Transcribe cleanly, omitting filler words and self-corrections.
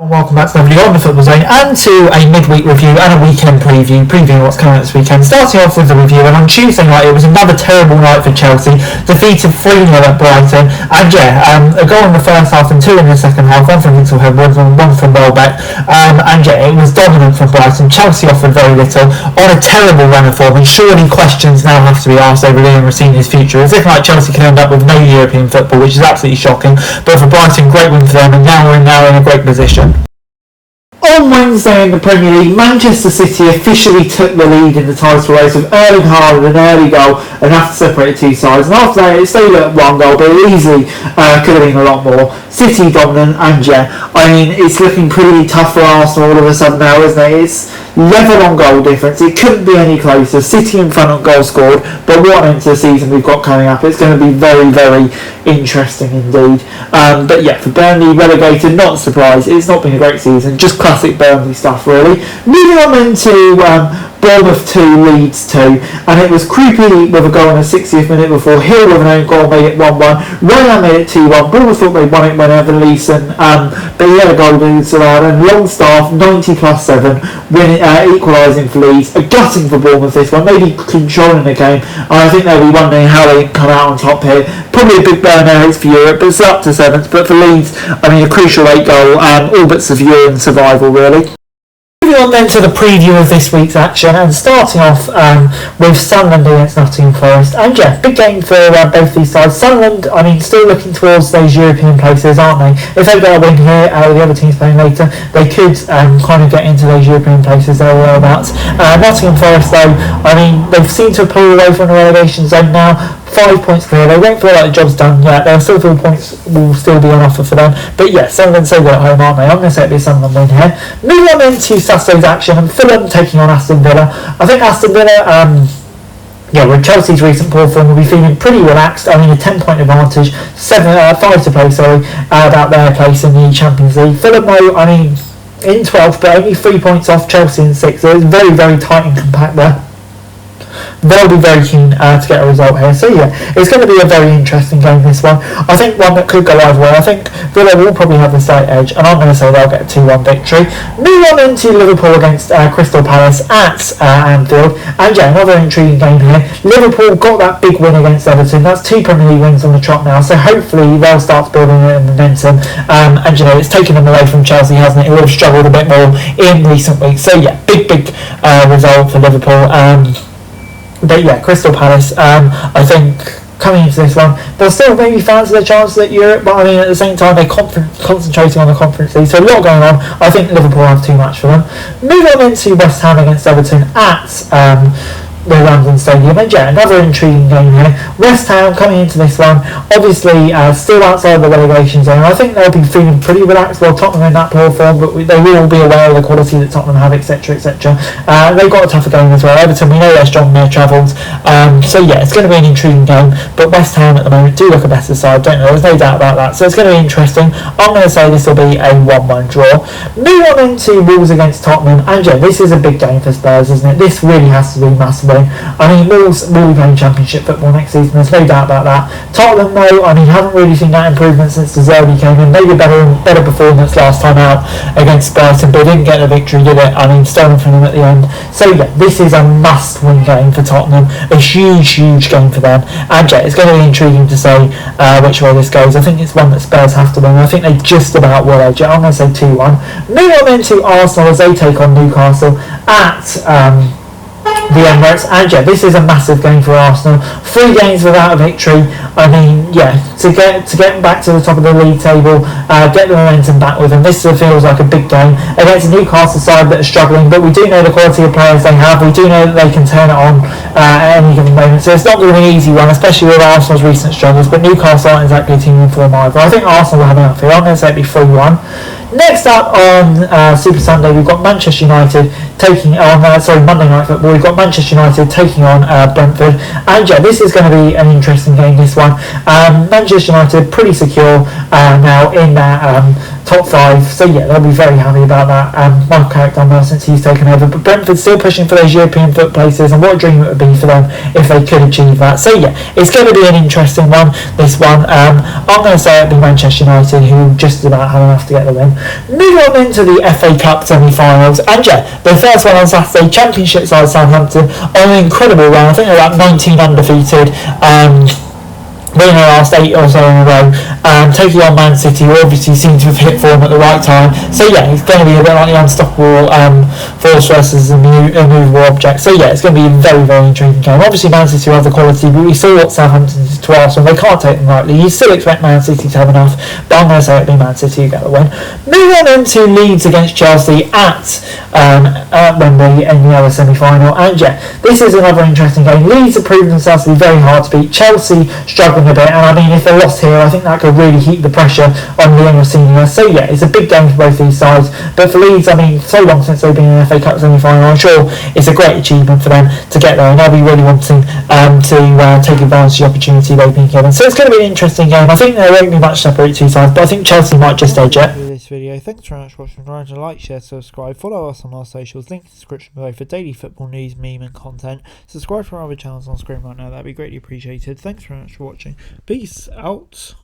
Welcome back to the Football Zone and to a midweek review and a weekend previewing what's coming up this weekend. Starting off with the review, and on Tuesday night it was another terrible night for Chelsea, defeated 3-0 at Brighton, and a goal in the first half and two in the second half, one from Vincent Edwards and one from Welbeck, it was dominant from Brighton. Chelsea offered very little on a terrible run of form, and surely questions now have to be asked over Liam Rossini's future. As if like Chelsea can end up with no European football, which is absolutely shocking, but for Brighton, great win for them, and now we're in a great position. On Wednesday in the Premier League, Manchester City officially took the lead in the title race with Erling Haaland, an early goal, and have to separate the two sides. And after that, it stayed at one goal, but it easily could have been a lot more. City dominant, and it's looking pretty tough for Arsenal all of a sudden now, isn't it? It's level on goal difference. It couldn't be any closer. City in front on goal scored, but what an end to the season we've got coming up. It's going to be very, very interesting indeed. For Burnley relegated, not a surprise. It's not been a great season, just classic Burnley stuff really. Moving on then to Bournemouth 2, Leeds 2, and it was Creepy with a goal in the 60th minute before Hill with an own goal made it 1-1. Ryan made it 2-1. Bournemouth thought they won it when Evan Leeson, but he had a goal against Salah, and Longstaff 90+7 equalising for Leeds. A gutting for Bournemouth this one, maybe controlling the game, and I think they'll be wondering how they can come out on top here. Probably a big burn areas for Europe, but it's up to 7th. But for Leeds, a crucial 8 goal, all but securing survival really. Moving on then to the preview of this week's action, and starting off with Sunderland against Nottingham Forest. And big game for both these sides. Sunderland, still looking towards those European places, aren't they? If they get a win here, with the other teams playing later, they could kind of get into those European places there or thereabouts. Nottingham Forest though, they've seemed to pull away from the relegation zone now. 5 points clear. They won't feel like the job's done yet. They'll still feel points will still be on offer for them. But Sunderland so good at home, aren't they? I'm going to say it'll be a Sunderland win here. Moving on into Saturday's action, and Fulham taking on Aston Villa. I think Aston Villa, with Chelsea's recent poor form, will be feeling pretty relaxed. A 10-point advantage, 5 to play. About their place in the Champions League. Fulham, though, in 12th, but only 3 points off Chelsea in 6th. So it's very, very tight and compact there. They'll be very keen to get a result here. So it's going to be a very interesting game, this one. I think one that could go either way. I think Villa will probably have the slight edge, and I'm going to say they'll get a 2-1 victory. Move on into Liverpool against Crystal Palace at Anfield. And another intriguing game here. Liverpool got that big win against Everton. That's 2 Premier League wins on the trot now, so hopefully they'll start building a momentum. It's taken them away from Chelsea, hasn't it? It would have struggled a bit more in recent weeks. So big result for Liverpool. Crystal Palace, I think coming into this one, they'll still maybe fancy their chances at Europe, but at the same time they're concentrating on the Conference League, so a lot going on. I think Liverpool have too much for them. Move on into West Ham against Everton at the London Stadium, and another intriguing game here. West Ham coming into this one, obviously still outside the relegation zone. I think they'll be feeling pretty relaxed. Well, Tottenham in that poor form, but they will be aware of the quality that Tottenham have, etc, etc. They've got a tougher game as well. Everton, we know they're strong in their travels, it's going to be an intriguing game, but West Ham at the moment do look a better side, don't they? There's no doubt about that, so it's going to be interesting. I'm going to say this will be a 1-1 draw. Move on into Wolves against Tottenham, and this is a big game for Spurs, isn't it? This really has to be massive. Wolves will be playing Championship football next season, there's no doubt about that. Tottenham, though, haven't really seen that improvement since De Zerbi came in. Maybe a better performance last time out against Brighton, but didn't get the victory, did it? Stolen from them at the end. So this is a must-win game for Tottenham, a huge game for them. And it's going to be intriguing to say which way this goes. I think it's one that Spurs have to win. I think they just about will edge it. I'm going to say 2-1. Move on into Arsenal as they take on Newcastle at the Emirates, and this is a massive game for Arsenal. 3 games without a victory. To get back to the top of the league table, get the momentum back with them. This feels like a big game against a Newcastle side that are struggling, but we do know the quality of players they have. We do know that they can turn it on at any given moment, so it's not going to be an easy one, especially with Arsenal's recent struggles, but Newcastle aren't exactly a team in form either. I think Arsenal will have enough here. I'm going to say it'll be 3-1. Next up on Super Sunday, we've got Manchester United taking on, Monday Night Football, we've got Manchester United taking on Brentford, and this is going to be an interesting game, this one. Manchester United pretty secure now in that top 5. So yeah, they'll be very happy about that. Michael Carrick done well since he's taken over, but Brentford still pushing for those European foot places, and what a dream it would be for them if they could achieve that. So yeah, it's going to be an interesting one, this one. I'm going to say it'll be Manchester United, who just about had enough to get the win. Moving on into the FA Cup semi-finals, and yeah, the first one on Saturday, Championship side Southampton on an incredible run. I think they're about 19 undefeated. Winning the last 8 or so in a row, taking on Man City, who obviously seem to have hit form at the right time. So yeah, it's going to be a bit like the unstoppable force versus the immovable object. So yeah, it's going to be a very, very intriguing game. Obviously Man City have the quality, but we saw what Southampton did to Arsenal. They can't take them lightly. You still expect Man City to have enough, but I'm going to say it'll be Man City who get the win. Moving on into Leeds against Chelsea at Wembley in the other semi-final, and yeah, this is another interesting game. Leeds have proven themselves to be very hard to beat. Chelsea struggling a bit, and I mean, if they lost here, I think that could really heat the pressure on Lionel Senior. So yeah, it's a big game for both these sides, but for Leeds, I mean, so long since they've been in the FA Cup semi-final, I'm sure it's a great achievement for them to get there, and they'll be really wanting to take advantage of the opportunity they've been given. So it's going to be an interesting game. I think there won't be much separate two sides, but I think Chelsea might just edge it. This video. Thanks very much for watching. Remember to like, share, subscribe, follow us on our socials, link in the description below for daily football news, meme and content. Subscribe to our other channels on screen right now, that'd be greatly appreciated. Thanks very much for watching. Peace out.